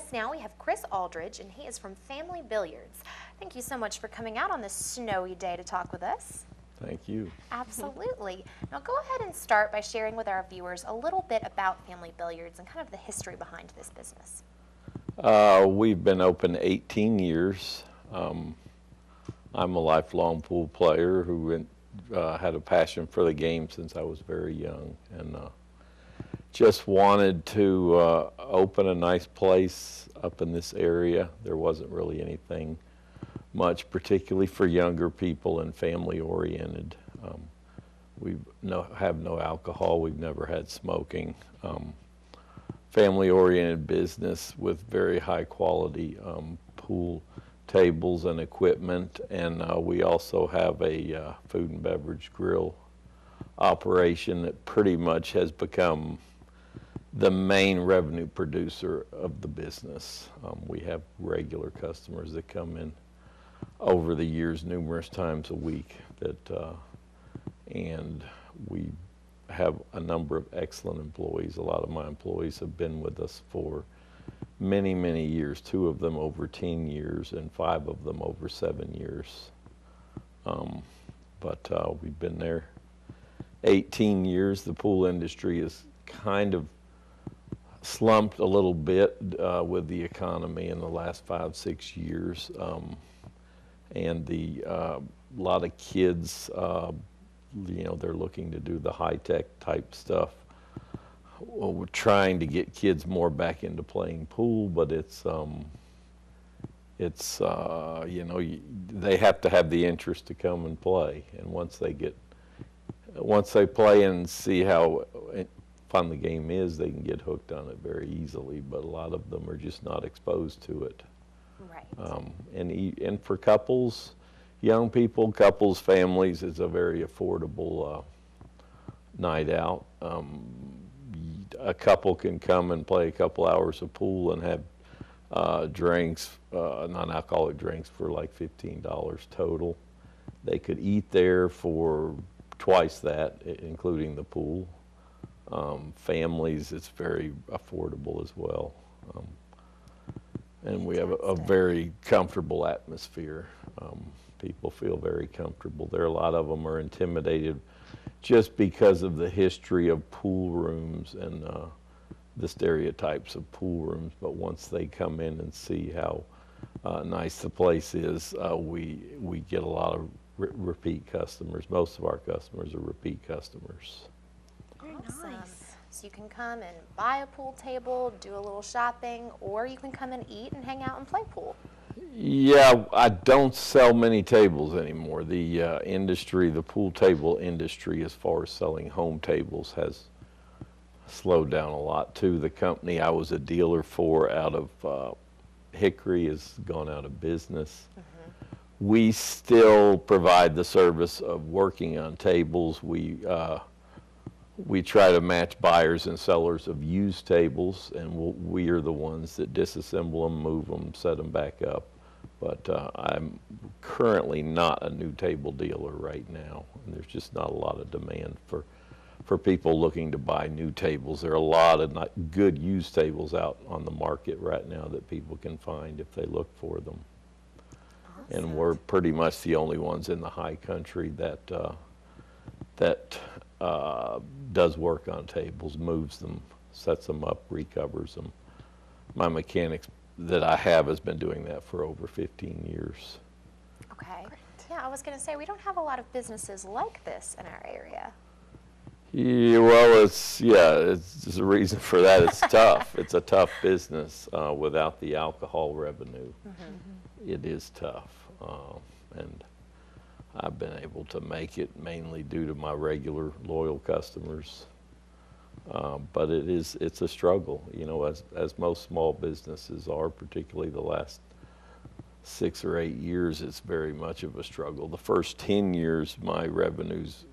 us now, we have Chris Aldridge, and he is from Family Billiards. Thank you so much for coming out on this snowy day to talk with us. Thank you. Absolutely. Now go ahead and start by sharing with our viewers a little bit about Family Billiards and kind of the history behind this business. We've been open 18 years. I'm a lifelong pool player who had a passion for the game since I was very young, and just wanted to open a nice place up in this area. There wasn't really anything much, particularly for younger people and family-oriented. We have no alcohol. We've never had smoking. Family-oriented business with very high-quality pool tables and equipment, and we also have a food and beverage grill operation that pretty much has become the main revenue producer of the business. We have regular customers that come in over the years numerous times a week, and we have a number of excellent employees. A lot of my employees have been with us for many, many years, 2 of them over 10 years and 5 of them over 7 years. But we've been there 18 years. The pool industry is kind of slumped a little bit with the economy in the last 5-6 years, and a lot of kids, they're looking to do the high-tech type stuff. Well, we're trying to get kids more back into playing pool, but they have to have the interest to come and play, and once they play and see how fun the game is, they can get hooked on it very easily, but a lot of them are just not exposed to it. Right. And for couples, young people, couples, families, it's a very affordable night out. A couple can come and play a couple hours of pool and have drinks, non-alcoholic drinks, for like $15 total. They could eat there for twice that, including the pool. Families, it's very affordable as well. And we have a very comfortable atmosphere. People feel very comfortable there. A lot of them are intimidated just because of the history of pool rooms and the stereotypes of pool rooms. But once they come in and see how nice the place is, we get a lot of repeat customers. Most of our customers are repeat customers. Very nice. So you can come and buy a pool table, do a little shopping, or you can come and eat and hang out and play pool. Yeah, I don't sell many tables anymore. The industry, the pool table industry, as far as selling home tables, has slowed down a lot too. The company I was a dealer for out of Hickory has gone out of business. We still provide the service of working on tables. We try to match buyers and sellers of used tables, and we are the ones that disassemble them, move them, set them back up. But I'm currently not a new table dealer right now, and there's just not a lot of demand for people looking to buy new tables. There are a lot of good used tables out on the market right now that people can find if they look for them. Awesome. And we're pretty much the only ones in the high country that does work on tables, moves them, sets them up, recovers them. My mechanics that I have has been doing that for over 15 years. Okay. Great. Yeah, I was going to say, we don't have a lot of businesses like this in our area. Yeah, well, there's a reason for that. It's tough. It's a tough business without the alcohol revenue. It is tough. And I've been able to make it mainly due to my regular loyal customers, but it's a struggle, as most small businesses are, particularly the last 6 or 8 years. It's very much of a struggle. The first 10 years, my revenues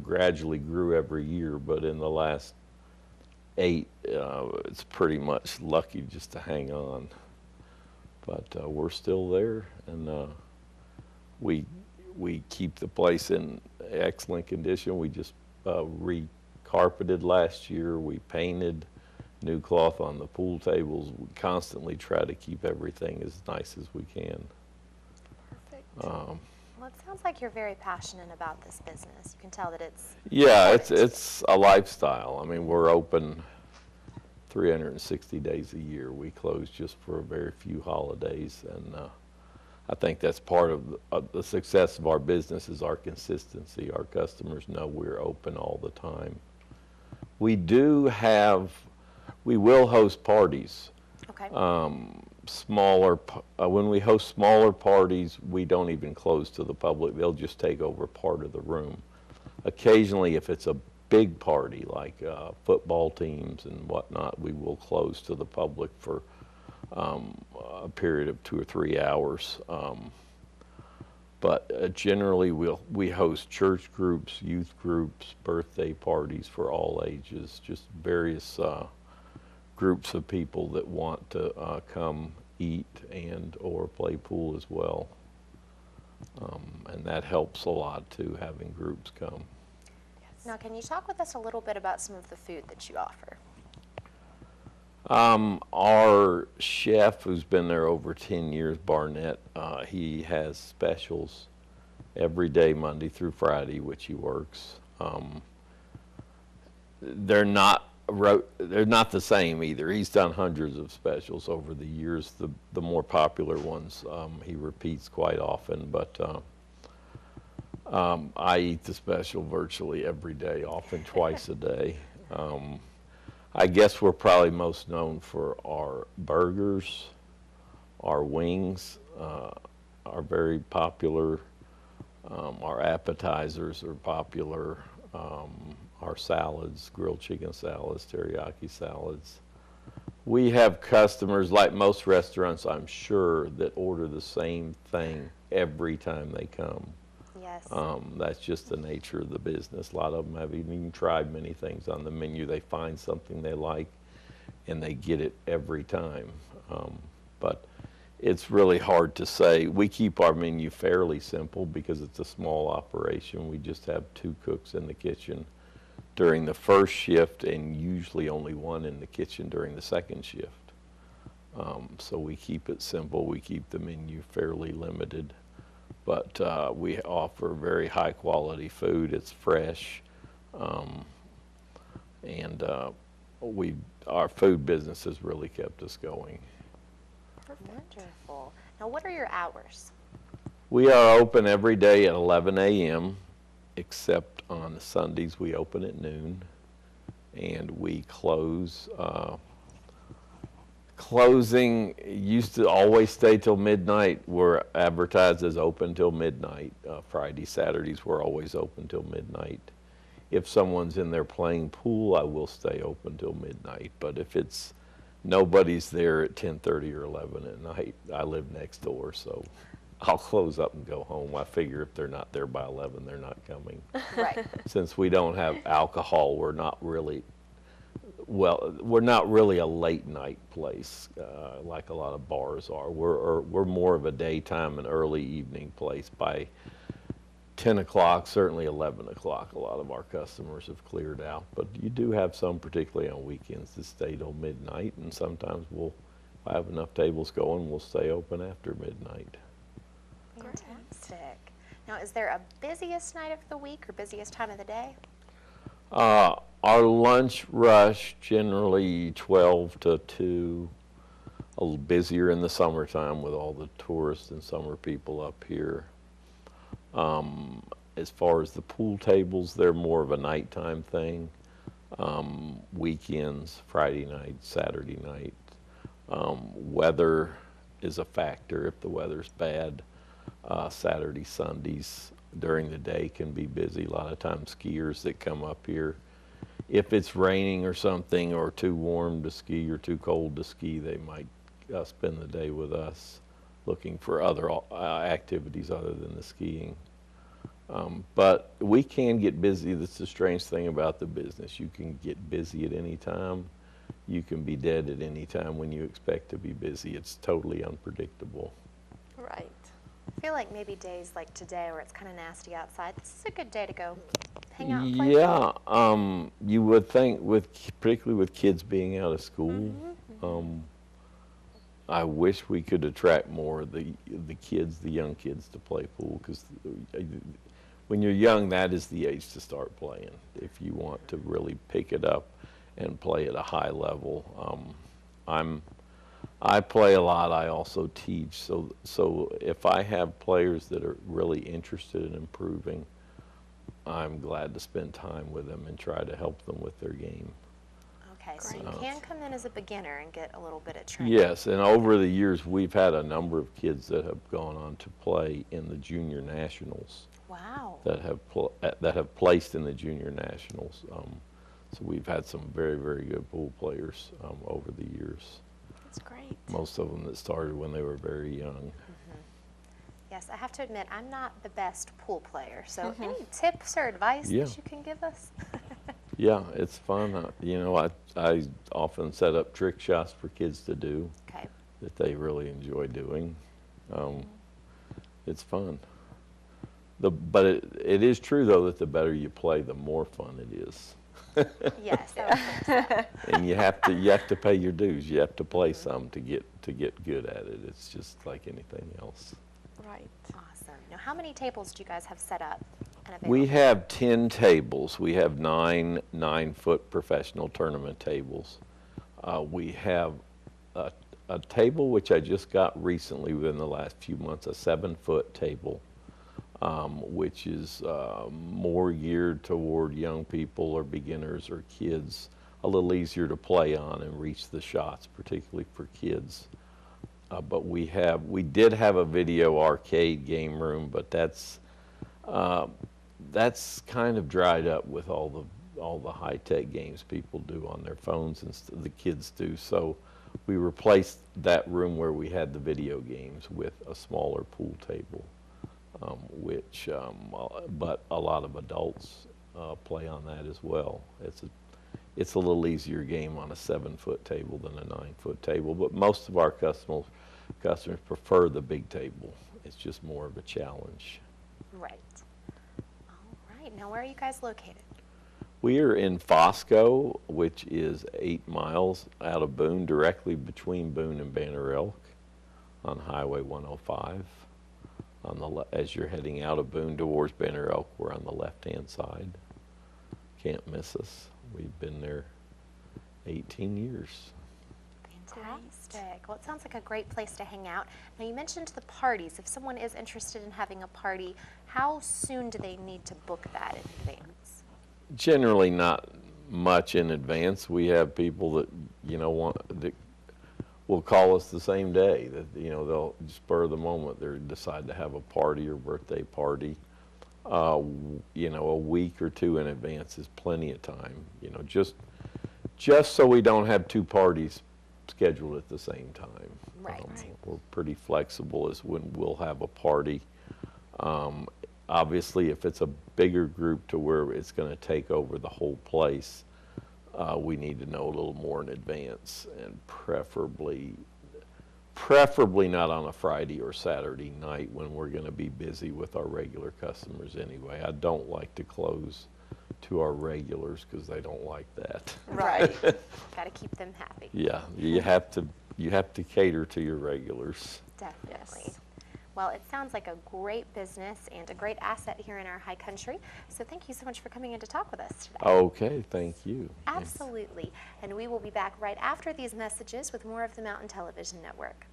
gradually grew every year, but in the last 8, it's pretty much lucky just to hang on. But we're still there, and we keep the place in excellent condition. We just re-carpeted last year. We painted new cloth on the pool tables. We constantly try to keep everything as nice as we can. Perfect. Well, it sounds like you're very passionate about this business. You can tell that it's Yeah, important. it's a lifestyle. I mean, we're open 360 days a year. We close just for a very few holidays, and I think that's part of the success of our business is our consistency. Our customers know we're open all the time. We will host parties. Okay. When we host smaller parties, we don't even close to the public. They'll just take over part of the room. Occasionally, if it's a big party like football teams and whatnot, we will close to the public for a period of 2 or 3 hours. But generally, we host church groups, youth groups, birthday parties for all ages, just various groups of people that want to come eat and or play pool as well. And that helps a lot too, having groups come. Now, can you talk with us a little bit about some of the food that you offer? Our chef, who's been there over 10 years, Barnett, he has specials every day, Monday through Friday, which he works. They're not the same either. He's done hundreds of specials over the years. The more popular ones he repeats quite often, but I eat the special virtually every day, often twice a day. I guess we're probably most known for our burgers, our wings are very popular. Our appetizers are popular. Our salads, grilled chicken salads, teriyaki salads. We have customers, like most restaurants, I'm sure, that order the same thing every time they come. Yes. That's just the nature of the business. A lot of them haven't even tried many things on the menu. They find something they like, and they get it every time. But it's really hard to say. We keep our menu fairly simple because it's a small operation. We just have 2 cooks in the kitchen during the first shift and usually only 1 in the kitchen during the second shift. So we keep it simple. We keep the menu fairly limited. But we offer very high quality food. It's fresh. And our food business has really kept us going. Wonderful. Now, what are your hours? We are open every day at 11 a.m., except on Sundays we open at noon, and we close. Closing used to always stay till midnight. We're advertised as open till midnight. Friday, Saturdays we're always open till midnight. If someone's in there playing pool, I will stay open till midnight. But if it's nobody's there at 10:30 or 11 at night, I live next door, so I'll close up and go home. I figure if they're not there by 11, they're not coming. Right. Since we don't have alcohol, we're not really a late night place like a lot of bars are. We're more of a daytime and early evening place. By 10 o'clock, certainly 11 o'clock, a lot of our customers have cleared out. But you do have some, particularly on weekends, that stay till midnight, and sometimes if I have enough tables going, we'll stay open after midnight. Fantastic. Now, is there a busiest night of the week or busiest time of the day? Our lunch rush, generally 12 to 2, a little busier in the summertime with all the tourists and summer people up here. As far as the pool tables, they're more of a nighttime thing. Weekends, Friday night, Saturday night. Weather is a factor. If the weather's bad, Saturday, Sundays during the day can be busy. A lot of times skiers that come up here, if it's raining or something, or too warm to ski or too cold to ski, they might spend the day with us looking for other activities other than the skiing. But we can get busy. That's the strange thing about the business. You can get busy at any time. You can be dead at any time when you expect to be busy. It's totally unpredictable. Right. I feel like maybe days like today where it's kind of nasty outside, this is a good day to go hang out and play Yeah, pool. you would think particularly with kids being out of school, I wish we could attract more of the kids, the young kids to play pool, because when you're young, that is the age to start playing if you want to really pick it up and play at a high level. I play a lot. I also teach, so if I have players that are really interested in improving, I'm glad to spend time with them and try to help them with their game. Okay, so you can come in as a beginner and get a little bit of training. Yes, and over the years, we've had a number of kids that have gone on to play in the junior nationals. Wow. That have placed in the junior nationals. So we've had some very, very good pool players over the years. That's great. Most of them that started when they were very young. Yes, I have to admit, I'm not the best pool player, so any tips or advice Yeah. that you can give us? Yeah, it's fun. You know, I often set up trick shots for kids to do Okay. that they really enjoy doing. It's fun. But it is true, though, that the better you play, the more fun it is. Yes, I would think so. And you have to pay your dues. You have to play some to get good at it. It's just like anything else. Right. Awesome. Now, how many tables do you guys have set up and available? We have 10 tables. We have 9-foot professional tournament tables. We have a table which I just got recently within the last few months, a 7-foot table, which is more geared toward young people or beginners or kids, a little easier to play on and reach the shots, particularly for kids. But we did have a video arcade game room, but that's kind of dried up with all the high-tech games people do on their phones and the kids do. So we replaced that room where we had the video games with a smaller pool table, but a lot of adults play on that as well. It's a little easier game on a 7-foot table than a 9-foot table, but most of our customers prefer the big table. It's just more of a challenge. Right. All right. Now, where are you guys located? We are in Fosco, which is 8 miles out of Boone, directly between Boone and Banner Elk on Highway 105. As you're heading out of Boone towards Banner Elk, we're on the left-hand side. Can't miss us. We've been there 18 years. Fantastic. Well, it sounds like a great place to hang out. Now, you mentioned the parties. If someone is interested in having a party, how soon do they need to book that in advance? Generally not much in advance. We have people that, that will call us the same day, that, they'll spur of the moment, they decide to have a party or birthday party. A week or two in advance is plenty of time, just so we don't have 2 parties scheduled at the same time. Right. We're pretty flexible as when we'll have a party. Obviously, if it's a bigger group to where it's going to take over the whole place, we need to know a little more in advance, and preferably not on a Friday or Saturday night when we're going to be busy with our regular customers anyway. I don't like to close to our regulars because they don't like that. Right. Got to keep them happy. Yeah, you have to cater to your regulars. Definitely. Yes. Well, it sounds like a great business and a great asset here in our high country. So thank you so much for coming in to talk with us today. Okay, thank you. Absolutely. And we will be back right after these messages with more of the Mountain Television Network.